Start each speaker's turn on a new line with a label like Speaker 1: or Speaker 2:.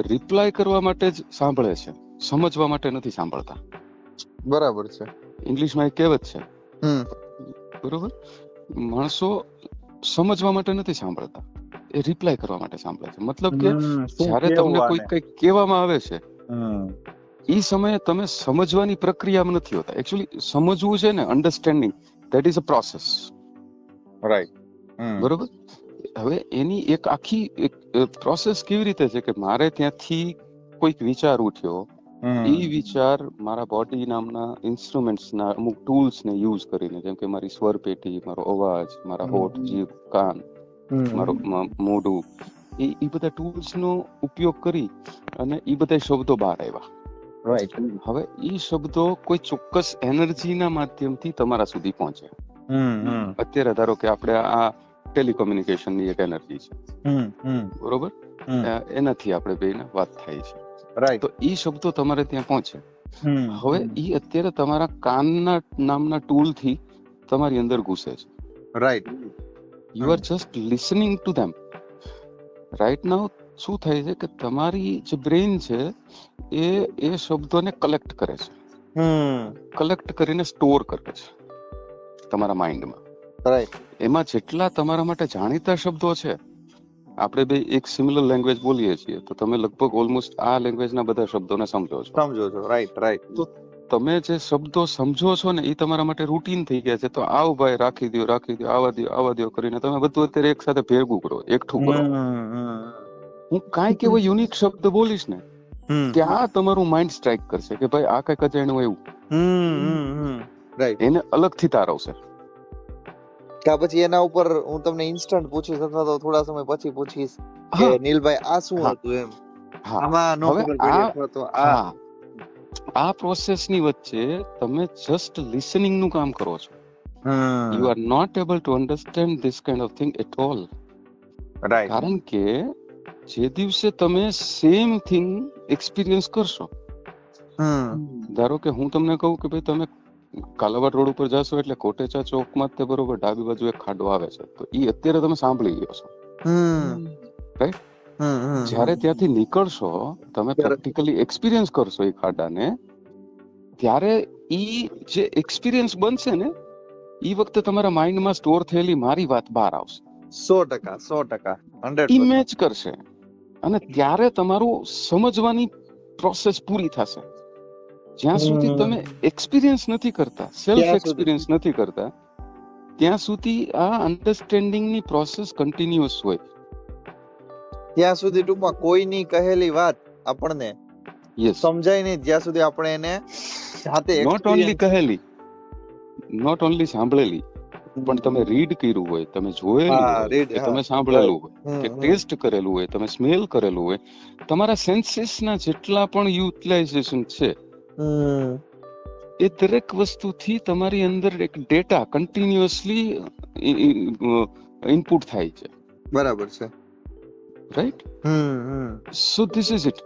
Speaker 1: Reply કરવા માટે જ સાંભળે છે, સમજવા માટે નથી સાંભળતા.
Speaker 2: બરાબર છે.
Speaker 1: ઇંગ્લિશમાં એક કહેવત છે,
Speaker 2: હમ
Speaker 1: બરોબર, માણસો સમજવા માટે નથી સાંભળતા, એ રિપ્લાય કરવા માટે સાંભળે છે. મતલબ કે
Speaker 2: શું
Speaker 1: જ્યારે
Speaker 2: કેવું
Speaker 1: તમને કોઈ
Speaker 2: આને?
Speaker 1: કઈ કહેવામાં આવે છે
Speaker 2: હમ
Speaker 1: એ સમયે તમે સમજવાની પ્રક્રિયામાં નથી હોતા. એકચ્યુઅલી સમજવું છે ને, understanding, that is a process.
Speaker 2: Right.
Speaker 1: બરોબર. હવે એની એક આખી પ્રોસેસ કેવી રીતે છે કે મારે ત્યાંથી કોઈક વિચાર ઉઠ્યો, એ વિચાર મારા બોડી નામના ઇન્સ્ટ્રુમેન્ટ્સના અમુક ટૂલ્સને યુઝ કરીને, જેમ કે મારી સ્વર પેટી, મારો અવાજ, મારા હોઠ, જીભ, કાન, મારું મોઢું, એ બધા ટૂલ્સનો ઉપયોગ કરી અને એ બધા શબ્દો બહાર આવ્યા.
Speaker 2: રાઈટ.
Speaker 1: હવે એ શબ્દો કોઈ ચોક્કસ એનર્જીના માધ્યમથી તમારા સુધી પહોંચે. અત્યારે ધારો કે આપણે આ ટેલિકોમ્યુનિકેશનની એક એનર્જી છે, બરોબર, એનાથી આપણે બેને વાત થાય છે.
Speaker 2: રાઈટ.
Speaker 1: તો એ શબ્દો તમારે ત્યાં પહોંચે. હવે એ અત્યારે તમારા કાનના નામના ટૂલથી તમારી અંદર ઘૂસે છે.
Speaker 2: Right.
Speaker 1: You are just listening to them. Right now શું થાય છે કે તમારી જે બ્રેઇન છે એ શબ્દોને કલેક્ટ કરે છે, કલેક્ટ કરીને સ્ટોર કરે છે તમારા માઇન્ડમાં.
Speaker 2: રાઈટ.
Speaker 1: એમાં જેટલા તમારા માટે જાણીતા શબ્દો છે, આપણે બે એક સિમિલર લેંગ્વેજ બોલીએ છીએ, તો તમે લગભગ ઓલમોસ્ટ આ લેંગ્વેજના બધા શબ્દોને સમજો છો.
Speaker 2: સમજો છો. રાઈટ. રાઈટ.
Speaker 1: તો તમે જે શબ્દો સમજો છો ને એ તમારા માટે રૂટીન થઈ ગયા છે. તો આવ ભાઈ, રાખી દો, આવા દો કરીને તમે બધું અત્યારે એક સાથે ભેગું કરો, એકઠું કરો. હું કાંઈક એવો યુનિક શબ્દ બોલીશ ને, ત્યાં તમારું માઇન્ડ સ્ટ્રાઇક કરશે કે ભાઈ આ કઈક અજાણ્યું એવું.
Speaker 2: રાઈટ.
Speaker 1: એને અલગથી તારવશે.
Speaker 2: કે પછી એના ઉપર હું તમને ઇન્સ્ટન્ટ પૂછીશ અથવા તો થોડા સમય પછી પૂછીશ કે નીલભાઈ આ શું હતું એમ. આમાં નો ખબર પડી અથવા તો
Speaker 1: આ પ્રોસેસની વચ્ચે તમે જસ્ટ લિસનિંગ નું કામ કરો છો. You are not able to understand this kind of thing at all.
Speaker 2: Right.
Speaker 1: કારણ કે જે દિવસે તમે સેમ થિંગ એક્સપિરિયન્સ કરશો, ધારો કે હું તમને કહું કે ભાઈ તમે કાલાવાડ રોડ ઉપર જશો એટલે કોટેચા ચોકમાં જ તે બરોબર ડાબી બાજુ એક ખાડો આવે છે, તો એ અત્યારે તમે સાંભળી ગયો છો, રાઈટ? જ્યારે ત્યાંથી નીકળશો, તમે પ્રેક્ટિકલી એક્સપિરિયન્સ કરશો એ ખાડાને, ત્યારે ઈ જે એક્સપિરિયન્સ બનશે ને, એ વખતે તમારા માઇન્ડમાં સ્ટોર થયેલી મારી વાત બહાર આવશે.
Speaker 2: 100%.
Speaker 1: ઈ મેચ કરશે અને ત્યારે તમારું સમજવાની પ્રોસેસ પૂરી થશે. જ્યાં સુધી તમે એક્સપિરિયન્સ નથી કરતા, સેલ્ફ એક્સપિરિયન્સ નથી કરતા, ત્યાં સુધી આ અન્ડરસ્ટેન્ડિંગની પ્રોસેસ કન્ટિન્યુઅસ હોય.
Speaker 2: ત્યાં સુધી ટૂંકમાં કોઈની કહેલી વાત આપણને સમજાય નહીં જ્યાં સુધી આપણે એને જાતે
Speaker 1: નોટ ઓન્લી કહેલી, નોટ ઓન્લી સાંભળેલી, પણ તમે રીડ કર્યું હોય, તમે જોયેલું હોય, કે તમે સાંભળેલું હોય, કે ટેસ્ટ કરેલું હોય, તમે સ્મેલ કરેલું હોય, તમારા સેન્સીસના જેટલા પણ યુટિલાઇઝેશન છે, એ દરેક વસ્તુથી તમારી અંદર એક ડેટા કન્ટિન્યુઅસલી ઇનપુટ થાય છે.
Speaker 2: બરાબર છે.
Speaker 1: Right? So this is it.